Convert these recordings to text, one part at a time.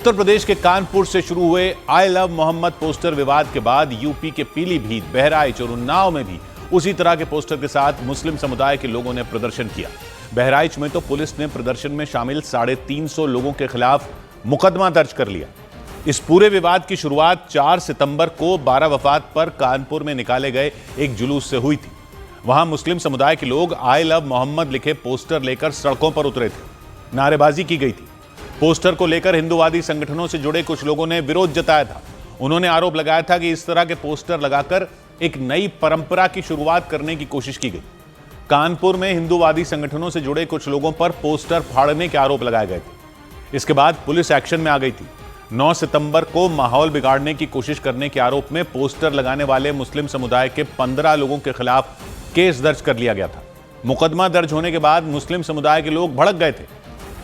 उत्तर प्रदेश के कानपुर से शुरू हुए आई लव मोहम्मद पोस्टर विवाद के बाद यूपी के पीलीभीत, बहराइच और उन्नाव में भी उसी तरह के पोस्टर के साथ मुस्लिम समुदाय के लोगों ने प्रदर्शन किया। बहराइच में तो पुलिस ने प्रदर्शन में शामिल 350 लोगों के खिलाफ मुकदमा दर्ज कर लिया। इस पूरे विवाद की शुरुआत 4 सितंबर को 12 वफात पर कानपुर में निकाले गए एक जुलूस से हुई थी। वहां मुस्लिम समुदाय के लोग आई लव मोहम्मद लिखे पोस्टर लेकर सड़कों पर उतरे थे। नारेबाजी की गई थी। पोस्टर को लेकर हिंदूवादी संगठनों से जुड़े कुछ लोगों ने विरोध जताया था। उन्होंने आरोप लगाया था कि इस तरह के पोस्टर लगाकर एक नई परंपरा की शुरुआत करने की कोशिश की गई। कानपुर में हिंदूवादी संगठनों से जुड़े कुछ लोगों पर पोस्टर फाड़ने के आरोप लगाए गए थे। इसके बाद पुलिस एक्शन में आ गई थी। 9 सितंबर को माहौल बिगाड़ने की कोशिश करने के आरोप में पोस्टर लगाने वाले मुस्लिम समुदाय के 15 लोगों के खिलाफ केस दर्ज कर लिया गया था। मुकदमा दर्ज होने के बाद मुस्लिम समुदाय के लोग भड़क गए थे।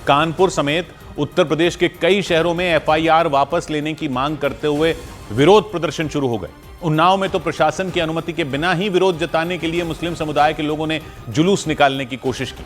कानपुर समेत उत्तर प्रदेश के कई शहरों में एफआईआर वापस लेने की मांग करते हुए विरोध प्रदर्शन शुरू हो गए। उन्नाव में तो प्रशासन की अनुमति के बिना ही विरोध जताने के लिए मुस्लिम समुदाय के लोगों ने जुलूस निकालने की कोशिश की।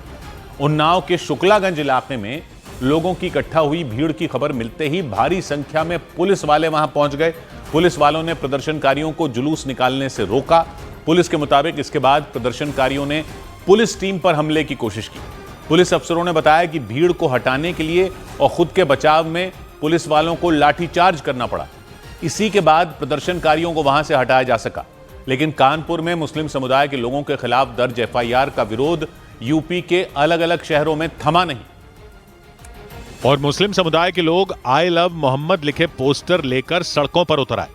उन्नाव के शुक्लागंज इलाके में लोगों की इकट्ठा हुई भीड़ की खबर मिलते ही भारी संख्या में पुलिस वाले वहां पहुंच गए। पुलिस वालों ने प्रदर्शनकारियों को जुलूस निकालने से रोका। पुलिस के मुताबिक इसके बाद प्रदर्शनकारियों ने पुलिस टीम पर हमले की कोशिश की। पुलिस अफसरों ने बताया कि भीड़ को हटाने के लिए और खुद के बचाव में पुलिस वालों को लाठीचार्ज करना पड़ा। इसी के बाद प्रदर्शनकारियों को वहां से हटाया जा सका। लेकिन कानपुर में मुस्लिम समुदाय के लोगों के खिलाफ दर्ज एफआईआर का विरोध यूपी के अलग अलग शहरों में थमा नहीं और मुस्लिम समुदाय के लोग आई लव मोहम्मद लिखे पोस्टर लेकर सड़कों पर उतर आए।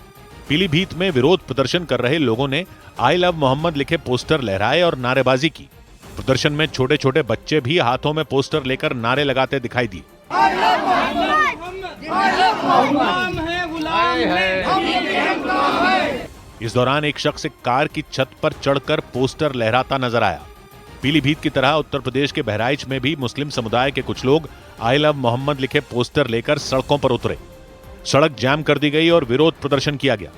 पीलीभीत में विरोध प्रदर्शन कर रहे लोगों ने आई लव मोहम्मद लिखे पोस्टर लहराए और नारेबाजी की। प्रदर्शन में छोटे छोटे बच्चे भी हाथों में पोस्टर लेकर नारे लगाते दिखाई दिए। इस दौरान एक शख्स एक कार की छत पर चढ़कर पोस्टर लहराता नजर आया। पीलीभीत की तरह उत्तर प्रदेश के बहराइच में भी मुस्लिम समुदाय के कुछ लोग आई लव मोहम्मद लिखे पोस्टर लेकर सड़कों पर उतरे। सड़क जाम कर दी गई और विरोध प्रदर्शन किया गया।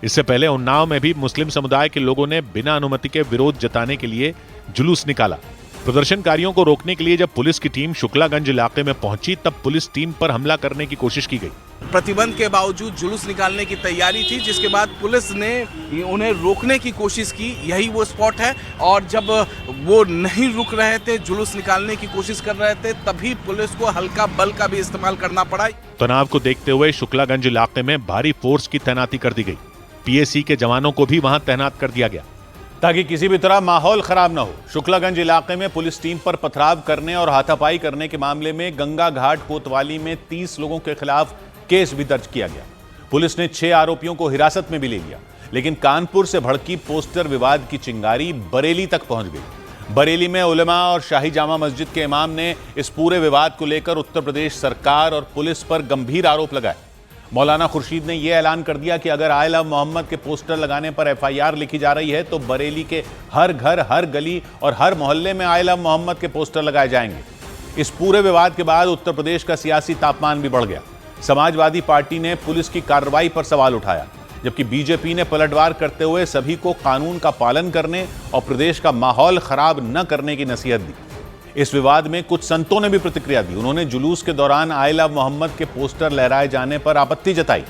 इससे पहले उन्नाव में भी मुस्लिम समुदाय के लोगों ने बिना अनुमति के विरोध जताने के लिए जुलूस निकाला। प्रदर्शनकारियों को रोकने के लिए जब पुलिस की टीम शुक्लागंज इलाके में पहुंची तब पुलिस टीम पर हमला करने की कोशिश की गई। प्रतिबंध के बावजूद जुलूस निकालने की तैयारी थी, जिसके बाद पुलिस ने उन्हें रोकने की कोशिश की। यही वो स्पॉट है और जब वो नहीं रुक रहे थे, जुलूस निकालने की कोशिश कर रहे थे, तभी पुलिस को हल्का बल का भी इस्तेमाल करना पड़ा। तनाव को देखते हुए शुक्लागंज इलाके में भारी फोर्स की तैनाती कर दी गई। पीएसी के जवानों को भी वहां तैनात कर दिया गया ताकि किसी भी तरह माहौल खराब न हो। शुक्लागंज इलाके में पुलिस टीम पर पथराव करने और हाथापाई करने के मामले में गंगा घाट कोतवाली में 30 लोगों के खिलाफ केस भी दर्ज किया गया। पुलिस ने 6 आरोपियों को हिरासत में भी ले लिया। लेकिन कानपुर से भड़की पोस्टर विवाद की चिंगारी बरेली तक पहुंच गई। बरेली में उलेमा और शाही जामा मस्जिद के इमाम ने इस पूरे विवाद को लेकर उत्तर प्रदेश सरकार और पुलिस पर गंभीर आरोप लगाए। मौलाना खुर्शीद ने यह ऐलान कर दिया कि अगर आई लव मोहम्मद के पोस्टर लगाने पर एफआईआर लिखी जा रही है तो बरेली के हर घर, हर गली और हर मोहल्ले में आई लव मोहम्मद के पोस्टर लगाए जाएंगे। इस पूरे विवाद के बाद उत्तर प्रदेश का सियासी तापमान भी बढ़ गया। समाजवादी पार्टी ने पुलिस की कार्रवाई पर सवाल उठाया, जबकि बीजेपी ने पलटवार करते हुए सभी को कानून का पालन करने और प्रदेश का माहौल खराब न करने की नसीहत दी। इस विवाद में कुछ संतों ने भी प्रतिक्रिया दी। उन्होंने जुलूस के दौरान आई लव मोहम्मद के पोस्टर लहराए जाने पर आपत्ति जताई।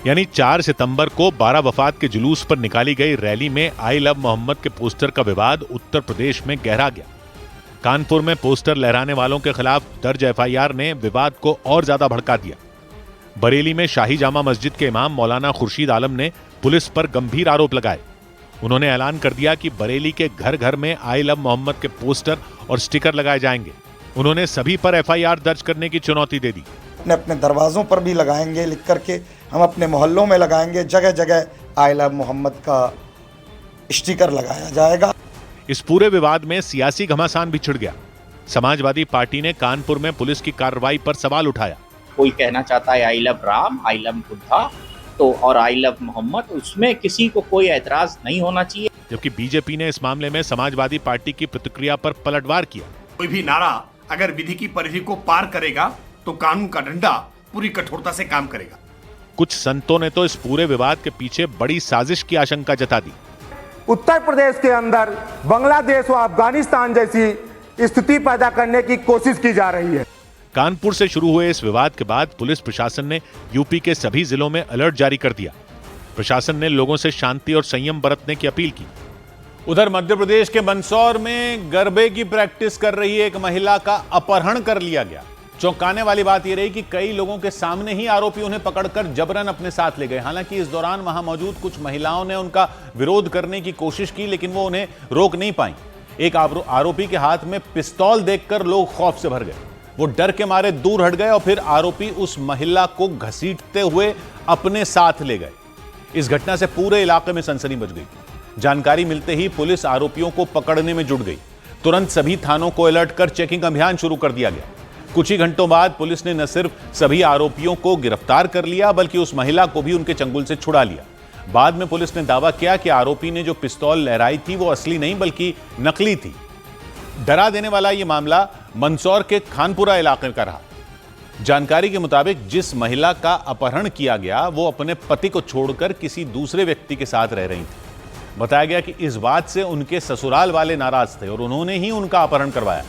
यानी 4 सितंबर को 12 वफात के जुलूस पर निकाली गई रैली में आई लव मोहम्मद के पोस्टर का विवाद उत्तर प्रदेश में गहरा गया। कानपुर में पोस्टर लहराने वालों के खिलाफ दर्ज एफआईआर ने विवाद को और ज्यादा भड़का दिया। बरेली में शाही जामा मस्जिद के इमाम मौलाना खुर्शीद आलम ने पुलिस पर गंभीर आरोप लगाए। उन्होंने ऐलान कर दिया कि बरेली के घर घर में आई लव मोहम्मद के पोस्टर और स्टिकर लगाए जाएंगे। उन्होंने सभी पर एफआईआर दर्ज करने की चुनौती दे दी। अपने दरवाजों पर भी लगाएंगे लिख करके, हम अपने मोहल्लों में लगाएंगे, जगह जगह आई लव मोहम्मद का स्टिकर लगाया जाएगा। इस पूरे विवाद में सियासी घमासान भी छिड़ गया। समाजवादी पार्टी ने कानपुर में पुलिस की कार्रवाई पर सवाल उठाया। कोई कहना चाहता है I love Ram, I love Buddha तो और आई लव मोहम्मद, उसमें किसी को कोई ऐतराज नहीं होना चाहिए। जबकि बीजेपी ने इस मामले में समाजवादी पार्टी की प्रतिक्रिया पर पलटवार किया। कोई भी नारा अगर विधि की परिधि को पार करेगा तो कानून का डंडा पूरी कठोरता से काम करेगा। कुछ संतों ने तो इस पूरे विवाद के पीछे बड़ी साजिश की आशंका जता दी। उत्तर प्रदेश के अंदर बांग्लादेश व अफगानिस्तान जैसी स्थिति पैदा करने की कोशिश की जा रही है। कानपुर से शुरू हुए इस विवाद के बाद पुलिस प्रशासन ने यूपी के सभी जिलों में अलर्ट जारी कर दिया। प्रशासन ने लोगों से शांति और संयम बरतने की अपील की। उधर मध्य प्रदेश के मंदसौर में गरबे की प्रैक्टिस कर रही एक महिला का अपहरण कर लिया गया। चौंकाने वाली बात यह रही कि कई लोगों के सामने ही आरोपी उन्हें पकड़कर जबरन अपने साथ ले गए। हालांकि इस दौरान वहां मौजूद कुछ महिलाओं ने उनका विरोध करने की कोशिश की, लेकिन वो उन्हें रोक नहीं पाई। एक आरोपी के हाथ में पिस्तौल देखकर लोग खौफ से भर गए। वो डर के मारे दूर हट गए और फिर आरोपी उस महिला को घसीटते हुए अपने साथ ले गए। इस घटना से पूरे इलाके में सनसनी मच गई। जानकारी मिलते ही पुलिस आरोपियों को पकड़ने में जुट गई। तुरंत सभी थानों को अलर्ट कर चेकिंग अभियान शुरू कर दिया गया। कुछ ही घंटों बाद पुलिस ने न सिर्फ सभी आरोपियों को गिरफ्तार कर लिया, बल्कि उस महिला को भी उनके चंगुल से छुड़ा लिया। बाद में पुलिस ने दावा किया कि आरोपी ने जो पिस्तौल लहराई थी वो असली नहीं बल्कि नकली थी। डरा देने वाला यह मामला मंदसौर के खानपुरा इलाके का रहा। जानकारी के मुताबिक जिस महिला का अपहरण किया गया वो अपने पति को छोड़कर किसी दूसरे व्यक्ति के साथ रह रही थी। बताया गया कि इस बात से उनके ससुराल वाले नाराज थे और उन्होंने ही उनका अपहरण करवाया,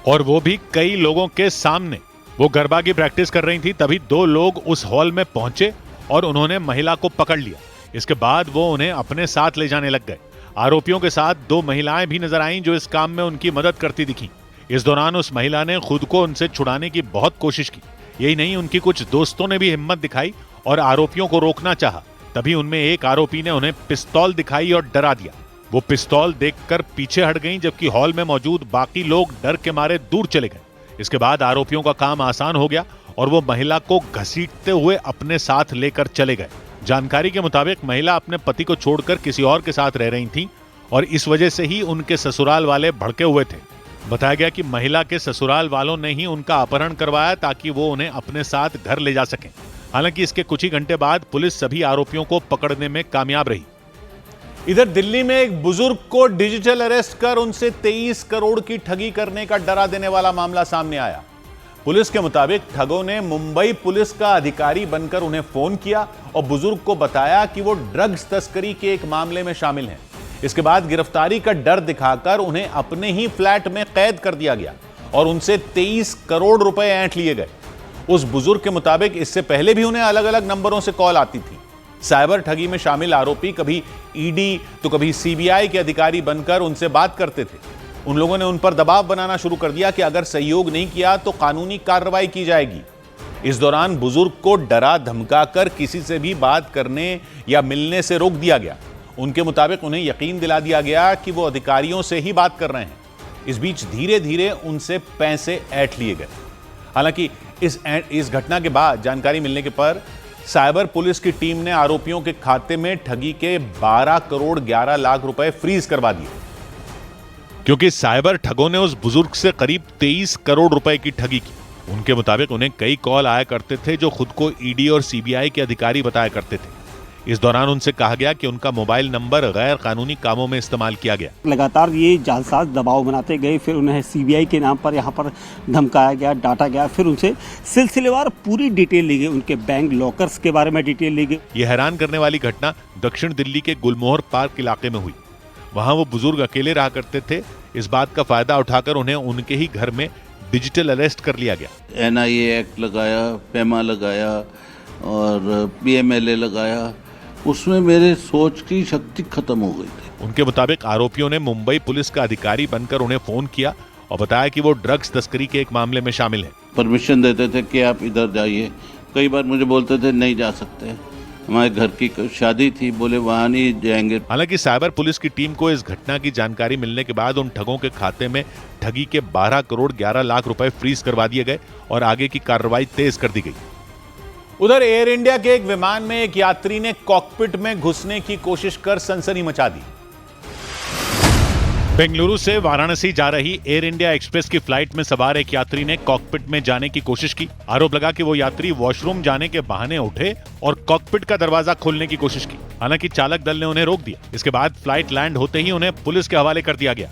और वो भी कई लोगों के सामने। वो गरबा की प्रैक्टिस कर रही थी, तभी दो लोग उस हॉल में पहुंचे और उन्होंने महिला को पकड़ लिया। इसके बाद वो उन्हें अपने साथ ले जाने लग गए। आरोपियों के साथ दो महिलाएं भी नजर आईं जो इस काम में उनकी मदद करती दिखी। इस दौरान उस महिला ने खुद को उनसे छुड़ाने की बहुत कोशिश की। यही नहीं, उनकी कुछ दोस्तों ने भी हिम्मत दिखाई और आरोपियों को रोकना चाहा। तभी उनमें एक आरोपी ने उन्हें पिस्तौल दिखाई और डरा दिया। वो पिस्तौल देखकर पीछे हट गईं, जबकि हॉल में मौजूद बाकी लोग डर के मारे दूर चले गए। इसके बाद आरोपियों का काम आसान हो गया और वो महिला को घसीटते हुए अपने साथ लेकर चले गए। जानकारी के मुताबिक महिला अपने पति को छोड़कर किसी और के साथ रह रही थी और इस वजह से ही उनके ससुराल वाले भड़के हुए थे। बताया गया कि महिला के ससुराल वालों ने ही उनका अपहरण करवाया ताकि वो उन्हें अपने साथ घर ले जा सकें। हालांकि इसके कुछ ही घंटे बाद पुलिस सभी आरोपियों को पकड़ने में कामयाब रही। इधर दिल्ली में एक बुजुर्ग को डिजिटल अरेस्ट कर उनसे 23 करोड़ की ठगी करने का डरा देने वाला मामला सामने आया। पुलिस के मुताबिक ठगों ने मुंबई पुलिस का अधिकारी बनकर उन्हें फोन किया और बुजुर्ग को बताया कि वो ड्रग्स तस्करी के एक मामले में शामिल हैं। इसके बाद गिरफ्तारी का डर दिखाकर उन्हें अपने ही फ्लैट में कैद कर दिया गया और उनसे 23 करोड़ रुपए ऐंठ लिए गए। उस बुजुर्ग के मुताबिक इससे पहले भी उन्हें अलग अलग नंबरों से कॉल आती थी। साइबर ठगी में शामिल आरोपी कभी ईडी तो कभी सीबीआई के अधिकारी बनकर उनसे बात करते थे। उन लोगों ने उन पर दबाव बनाना शुरू कर दिया कि अगर सहयोग नहीं किया तो कानूनी कार्रवाई की जाएगी। इस दौरान बुजुर्ग को डरा धमकाकर किसी से भी बात करने या मिलने से रोक दिया गया। उनके मुताबिक उन्हें यकीन दिला दिया गया कि वो अधिकारियों से ही बात कर रहे हैं। इस बीच धीरे धीरे उनसे पैसे ऐंठ लिए गए। हालांकि इस घटना के बाद जानकारी मिलने के पर साइबर पुलिस की टीम ने आरोपियों के खाते में ठगी के 12 करोड़ 11 लाख रुपए फ्रीज करवा दिए, क्योंकि साइबर ठगों ने उस बुजुर्ग से करीब 23 करोड़ रुपए की ठगी की। उनके मुताबिक उन्हें कई कॉल आया करते थे जो खुद को ईडी और सीबीआई के अधिकारी बताया करते थे। इस दौरान उनसे कहा गया कि उनका मोबाइल नंबर गैर कानूनी कामों में इस्तेमाल किया गया। लगातार ये जालसाज दबाव बनाते गए, फिर उन्हें सीबीआई के नाम पर यहाँ पर धमकाया गया, डांटा गया, फिर उनसे सिलसिलेवार पूरी डिटेल ली गई, उनके बैंक लॉकर्स के बारे में डिटेल ली गई। ये हैरान करने वाली घटना दक्षिण दिल्ली के गुलमोहर पार्क इलाके में हुई। वहां वो बुजुर्ग अकेले रहा करते थे। इस बात का फायदा उठाकर उन्हें उनके ही घर में डिजिटल अरेस्ट कर लिया गया। NIA एक्ट लगाया, पेमा लगाया और PMLA लगाया। उसमें मेरे सोच की शक्ति खत्म हो गई थी। उनके मुताबिक आरोपियों ने मुंबई पुलिस का अधिकारी बनकर उन्हें फोन किया और बताया कि वो ड्रग्स तस्करी के एक मामले में शामिल हैं। परमिशन देते थे कि आप इधर जाइए। कई बार मुझे बोलते थे नहीं जा सकते, हमारे घर की शादी थी, बोले वहां नहीं जाएंगे। हालांकि साइबर पुलिस की टीम को इस घटना की जानकारी मिलने के बाद उन ठगों के खाते में ठगी के 12 करोड़ 11 लाख रुपए फ्रीज करवा दिए गए और आगे की कार्रवाई तेज कर दी गई। उधर एयर इंडिया के एक विमान में एक यात्री ने कॉकपिट में घुसने की कोशिश कर सनसनी मचा दी। बेंगलुरु से वाराणसी जा रही एयर इंडिया एक्सप्रेस की फ्लाइट में सवार एक यात्री ने कॉकपिट में जाने की कोशिश की। आरोप लगा कि वो यात्री वॉशरूम जाने के बहाने उठे और कॉकपिट का दरवाजा खोलने की कोशिश की। हालांकि चालक दल ने उन्हें रोक दिया। इसके बाद फ्लाइट लैंड होते ही उन्हें पुलिस के हवाले कर दिया गया।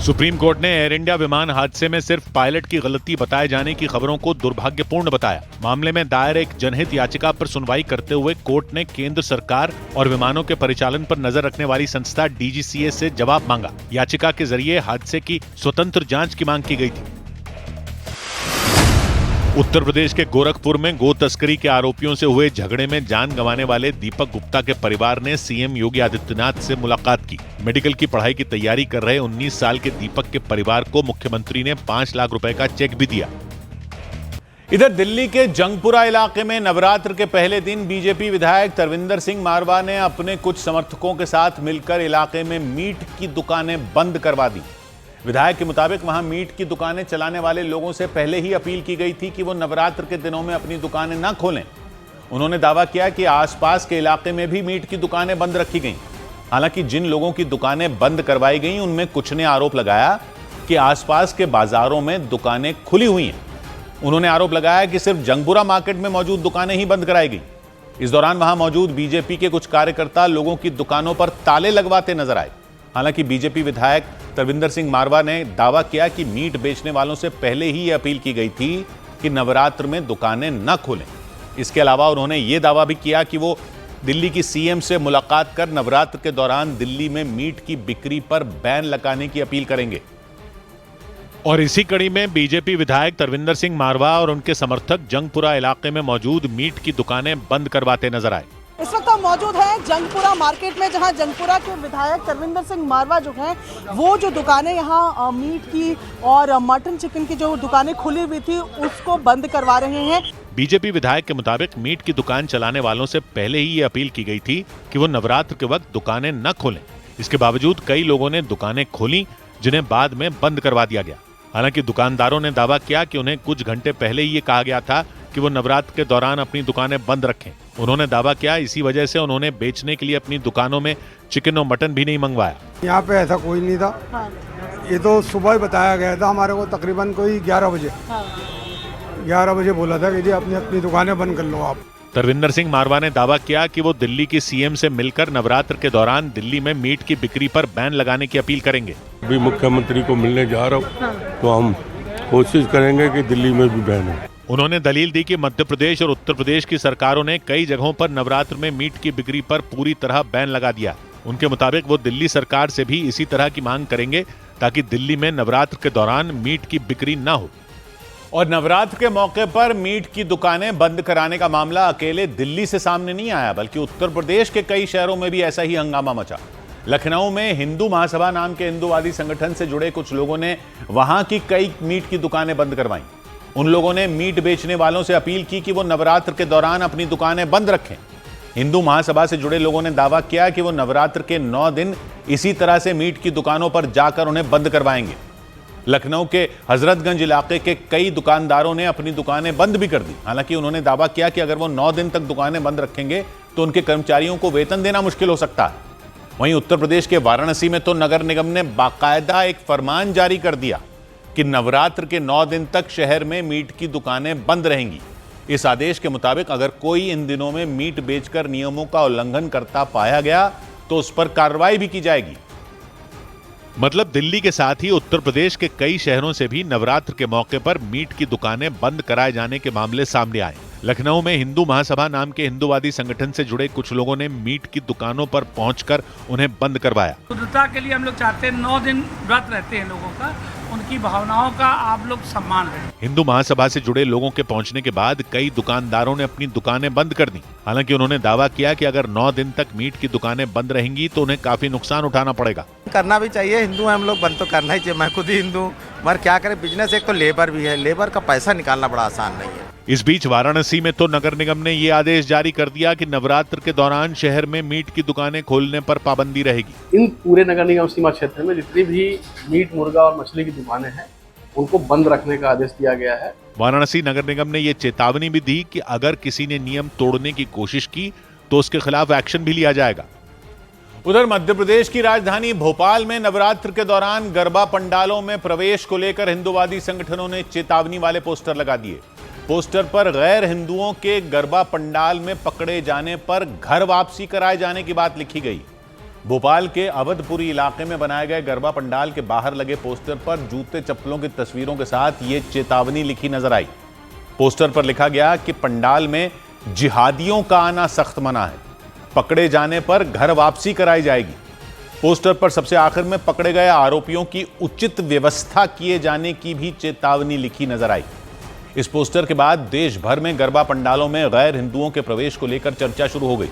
सुप्रीम कोर्ट ने एयर इंडिया विमान हादसे में सिर्फ पायलट की गलती बताए जाने की खबरों को दुर्भाग्यपूर्ण बताया। मामले में दायर एक जनहित याचिका पर सुनवाई करते हुए कोर्ट ने केंद्र सरकार और विमानों के परिचालन पर नजर रखने वाली संस्था DGCA से जवाब मांगा। याचिका के जरिए हादसे की स्वतंत्र जांच की मांग की गई थी। उत्तर प्रदेश के गोरखपुर में गो तस्करी के आरोपियों से हुए झगड़े में जान गंवाने वाले दीपक गुप्ता के परिवार ने सीएम योगी आदित्यनाथ से मुलाकात की। मेडिकल की पढ़ाई की तैयारी कर रहे 19 साल के दीपक के परिवार को मुख्यमंत्री ने 5 लाख रुपए का चेक भी दिया। इधर दिल्ली के जंगपुरा इलाके में नवरात्र के पहले दिन बीजेपी विधायक तरविंदर सिंह मारवा ने अपने कुछ समर्थकों के साथ मिलकर इलाके में मीट की दुकानें बंद करवा दी। विधायक के मुताबिक वहां मीट की दुकानें चलाने वाले लोगों से पहले ही अपील की गई थी कि वो नवरात्र के दिनों में अपनी दुकानें न खोलें। उन्होंने दावा किया कि आसपास के इलाके में भी मीट की दुकानें बंद रखी गईं। हालांकि जिन लोगों की दुकानें बंद करवाई गईं उनमें कुछ ने आरोप लगाया कि आसपास के बाजारों में दुकानें खुली हुई हैं। उन्होंने आरोप लगाया कि सिर्फ जंगपुरा मार्केट में मौजूद दुकानें ही बंद कराई गई। इस दौरान वहां मौजूद बीजेपी के कुछ कार्यकर्ता लोगों की दुकानों पर ताले लगवाते नजर आए। हालांकि बीजेपी विधायक तरविंदर सिंह मारवा ने दावा किया कि मीट बेचने वालों से पहले ही यह अपील की गई थी कि नवरात्र में दुकानें न खोलें। इसके अलावा उन्होंने यह दावा भी किया कि वो दिल्ली की सीएम से मुलाकात कर नवरात्र के दौरान दिल्ली में मीट की बिक्री पर बैन लगाने की अपील करेंगे। और इसी कड़ी में बीजेपी विधायक तरविंदर सिंह मारवा और उनके समर्थक जंगपुरा इलाके में मौजूद मीट की दुकानें बंद करवाते नजर आए। इस वक्त हम मौजूद हैं जंगपुरा मार्केट में, जहां जंगपुरा के विधायक तरविंदर सिंह मारवा जो हैं वो जो दुकानें यहां मीट की और मटन चिकन की जो दुकानें खुली हुई थी उसको बंद करवा रहे हैं। बीजेपी विधायक के मुताबिक मीट की दुकान चलाने वालों से पहले ही ये अपील की गई थी कि वो नवरात्र के वक्त दुकानें न खोलें। इसके बावजूद कई लोगों ने दुकानें खोली जिन्हें बाद में बंद करवा दिया गया। हालांकि दुकानदारों ने दावा किया कि उन्हें कुछ घंटे पहले ही ये कहा गया था कि वो नवरात्र के दौरान अपनी दुकानें बंद रखें। उन्होंने दावा किया इसी वजह से उन्होंने बेचने के लिए अपनी दुकानों में चिकन और मटन भी नहीं मंगवाया। यहाँ पे ऐसा कोई नहीं था। ये तो सुबह ही बताया गया था हमारे को, तकरीबन कोई 11 बजे बोला था कि जी अपनी दुकानें बंद कर लो आप। तरविंदर सिंह मारवा ने दावा किया कि वो दिल्ली की सीएम से मिलकर नवरात्र के दौरान दिल्ली में मीट की बिक्री पर बैन लगाने की अपील करेंगे। अभी मुख्यमंत्री को मिलने जा रहा हूँ तो हम कोशिश करेंगे कि दिल्ली में भी बैन हो। उन्होंने दलील दी कि मध्य प्रदेश और उत्तर प्रदेश की सरकारों ने कई जगहों पर नवरात्र में मीट की बिक्री पर पूरी तरह बैन लगा दिया। उनके मुताबिक वो दिल्ली सरकार से भी इसी तरह की मांग करेंगे ताकि दिल्ली में नवरात्र के दौरान मीट की बिक्री न हो। और नवरात्र के मौके पर मीट की दुकानें बंद कराने का मामला अकेले दिल्ली से सामने नहीं आया, बल्कि उत्तर प्रदेश के कई शहरों में भी ऐसा ही हंगामा मचा। लखनऊ में हिंदू महासभा नाम के हिंदूवादी संगठन से जुड़े कुछ लोगों ने वहां की कई मीट की दुकानें बंद करवाईं। उन लोगों ने मीट बेचने वालों से अपील की कि वो नवरात्र के दौरान अपनी दुकानें बंद रखें। हिंदू महासभा से जुड़े लोगों ने दावा किया कि वो नवरात्र के 9 दिन इसी तरह से मीट की दुकानों पर जाकर उन्हें बंद करवाएंगे। लखनऊ के हजरतगंज इलाके के कई दुकानदारों ने अपनी दुकानें बंद भी कर दी। हालांकि उन्होंने दावा किया कि अगर वो 9 दिन तक दुकानें बंद रखेंगे तो उनके कर्मचारियों को वेतन देना मुश्किल हो सकता है। वहीं उत्तर प्रदेश के वाराणसी में तो नगर निगम ने बाकायदा एक फरमान जारी कर दिया कि नवरात्र के 9 दिन तक शहर में मीट की दुकानें बंद रहेंगी। इस आदेश के मुताबिक अगर कोई इन दिनों में मीट बेचकर नियमों का उल्लंघन करता पाया गया तो उस पर कार्रवाई भी की जाएगी। मतलब दिल्ली के साथ ही उत्तर प्रदेश के कई शहरों से भी नवरात्र के मौके पर मीट की दुकानें बंद कराए जाने के मामले सामने आए। लखनऊ में हिंदू महासभा नाम के हिंदूवादी संगठन से जुड़े कुछ लोगों ने मीट की दुकानों पर पहुंचकर उन्हें बंद करवाया। शुद्धता के लिए हम लोग चाहते हैं 9 दिन व्रत रहते हैं लोगों का, उनकी भावनाओं का आप लोग सम्मान करें। हिंदू महासभा से जुड़े लोगों के पहुंचने के बाद कई दुकानदारों ने अपनी दुकानें बंद कर दी। हालांकि उन्होंने दावा किया कि अगर 9 दिन तक मीट की दुकानें बंद रहेंगी तो उन्हें काफी नुकसान उठाना पड़ेगा। करना भी चाहिए, हिंदू हैं हम लोग, बंद तो करना ही चाहिए। मैं खुद ही हिंदू, मगर क्या करें, बिजनेस एक तो लेबर भी है, लेबर का पैसा निकालना बड़ा आसान नहीं है। इस बीच वाराणसी में तो नगर निगम ने ये आदेश जारी कर दिया कि नवरात्र के दौरान शहर में मीट की दुकानें खोलने पर पाबंदी रहेगी। इन पूरे नगर निगम सीमा क्षेत्र में जितनी भी मीट, मुर्गा और मछली की दुकानें हैं उनको बंद रखने का आदेश दिया गया है। वाराणसी नगर निगम ने ये चेतावनी भी दी कि अगर किसी ने नियम तोड़ने की कोशिश की तो उसके खिलाफ एक्शन भी लिया जाएगा। उधर मध्य प्रदेश की राजधानी भोपाल में नवरात्र के दौरान गरबा पंडालों में प्रवेश को लेकर हिंदूवादी संगठनों ने चेतावनी वाले पोस्टर लगा दिए। पोस्टर पर गैर हिंदुओं के गरबा पंडाल में पकड़े जाने पर घर वापसी कराए जाने की बात लिखी गई। भोपाल के अवधपुरी इलाके में बनाए गए गरबा पंडाल के बाहर लगे पोस्टर पर जूते चप्पलों की तस्वीरों के साथ ये चेतावनी लिखी नजर आई। पोस्टर पर लिखा गया कि पंडाल में जिहादियों का आना सख्त मना है, पकड़े जाने पर घर वापसी कराई जाएगी। पोस्टर पर सबसे आखिर में पकड़े गए आरोपियों की उचित व्यवस्था किए जाने की भी चेतावनी लिखी नजर आई। इस पोस्टर के बाद देश भर में गरबा पंडालों में गैर हिंदुओं के प्रवेश को लेकर चर्चा शुरू हो गई।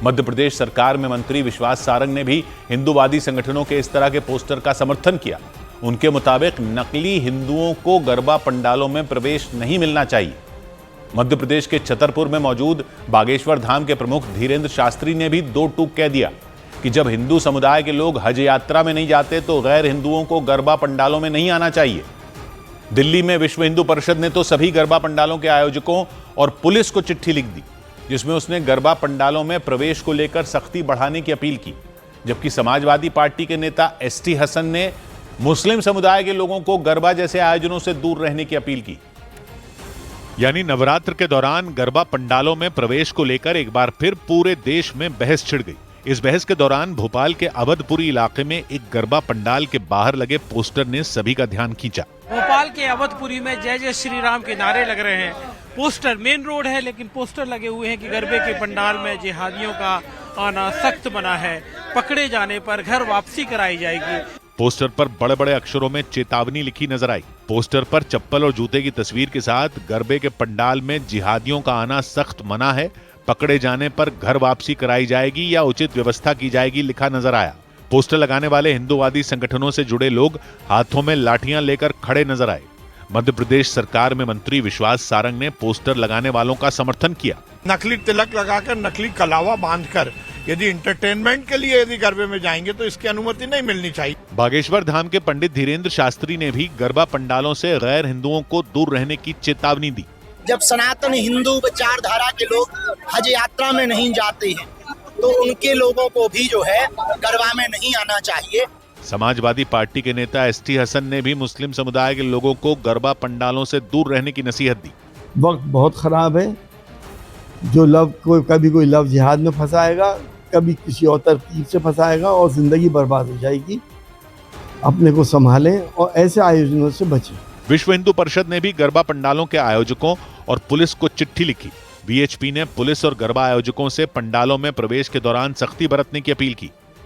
मध्य प्रदेश सरकार में मंत्री विश्वास सारंग ने भी हिंदूवादी संगठनों के इस तरह के पोस्टर का समर्थन किया। उनके मुताबिक नकली हिंदुओं को गरबा पंडालों में प्रवेश नहीं मिलना चाहिए। मध्य प्रदेश के छतरपुर में मौजूद बागेश्वर धाम के प्रमुख धीरेन्द्र शास्त्री ने भी दो टूक कह दिया कि जब हिंदू समुदाय के लोग हज यात्रा में नहीं जाते तो गैर हिंदुओं को गरबा पंडालों में नहीं आना चाहिए। दिल्ली में विश्व हिंदू परिषद ने तो सभी गरबा पंडालों के आयोजकों और पुलिस को चिट्ठी लिख दी, जिसमें उसने गरबा पंडालों में प्रवेश को लेकर सख्ती बढ़ाने की अपील की। जबकि समाजवादी पार्टी के नेता एसटी हसन ने मुस्लिम समुदाय के लोगों को गरबा जैसे आयोजनों से दूर रहने की अपील की। यानी नवरात्र के दौरान गरबा पंडालों में प्रवेश को लेकर एक बार फिर पूरे देश में बहस छिड़ गई। इस बहस के दौरान भोपाल के अवधपुरी इलाके में एक गरबा पंडाल के बाहर लगे पोस्टर ने सभी का ध्यान खींचा। भोपाल के अवधपुरी में जय जय श्री राम के नारे लग रहे हैं। पोस्टर मेन रोड है, लेकिन पोस्टर लगे हुए हैं कि गरबे के पंडाल में जिहादियों का आना सख्त मना है, पकड़े जाने पर घर वापसी कराई जाएगी। पोस्टर पर बड़े बड़े अक्षरों में चेतावनी लिखी नजर आई। पोस्टर पर चप्पल और जूते की तस्वीर के साथ गरबे के पंडाल में जिहादियों का आना सख्त मना है, पकड़े जाने पर घर वापसी कराई जाएगी या उचित व्यवस्था की जाएगी लिखा नजर आया। पोस्टर लगाने वाले हिंदूवादी संगठनों से जुड़े लोग हाथों में लाठियां लेकर खड़े नजर आए। मध्य प्रदेश सरकार में मंत्री विश्वास सारंग ने पोस्टर लगाने वालों का समर्थन किया। नकली तिलक लगाकर, नकली कलावा बांधकर यदि इंटरटेनमेंट के लिए यदि गरबे में जाएंगे तो इसकी अनुमति नहीं मिलनी चाहिए। बागेश्वर धाम के पंडित धीरेन्द्र शास्त्री ने भी गरबा पंडालों से गैर हिंदुओं को दूर रहने की चेतावनी दी। जब सनातन हिंदू विचारधारा के लोग हज यात्रा में नहीं जाते हैं तो उनके लोगों को भी जो है गरबा में नहीं आना चाहिए। समाजवादी पार्टी के नेता एसटी हसन ने भी मुस्लिम समुदाय के लोगों को गरबा पंडालों से दूर रहने की नसीहत दी। वक्त बहुत खराब है। जो कभी कोई लव जिहाद में फंसाएगा, कभी किसी और तरकीब से फंसाएगा और जिंदगी बर्बाद हो जाएगी। अपने को संभालें और ऐसे आयोजनों से बचें। विश्व हिंदू परिषद ने भी गरबा पंडालों के आयोजकों और पुलिस को चिट्ठी लिखी। वीएचपी ने पुलिस और गरबा आयोजकों से पंडालों में प्रवेश के दौरान सख्ती बरतने की अपील की।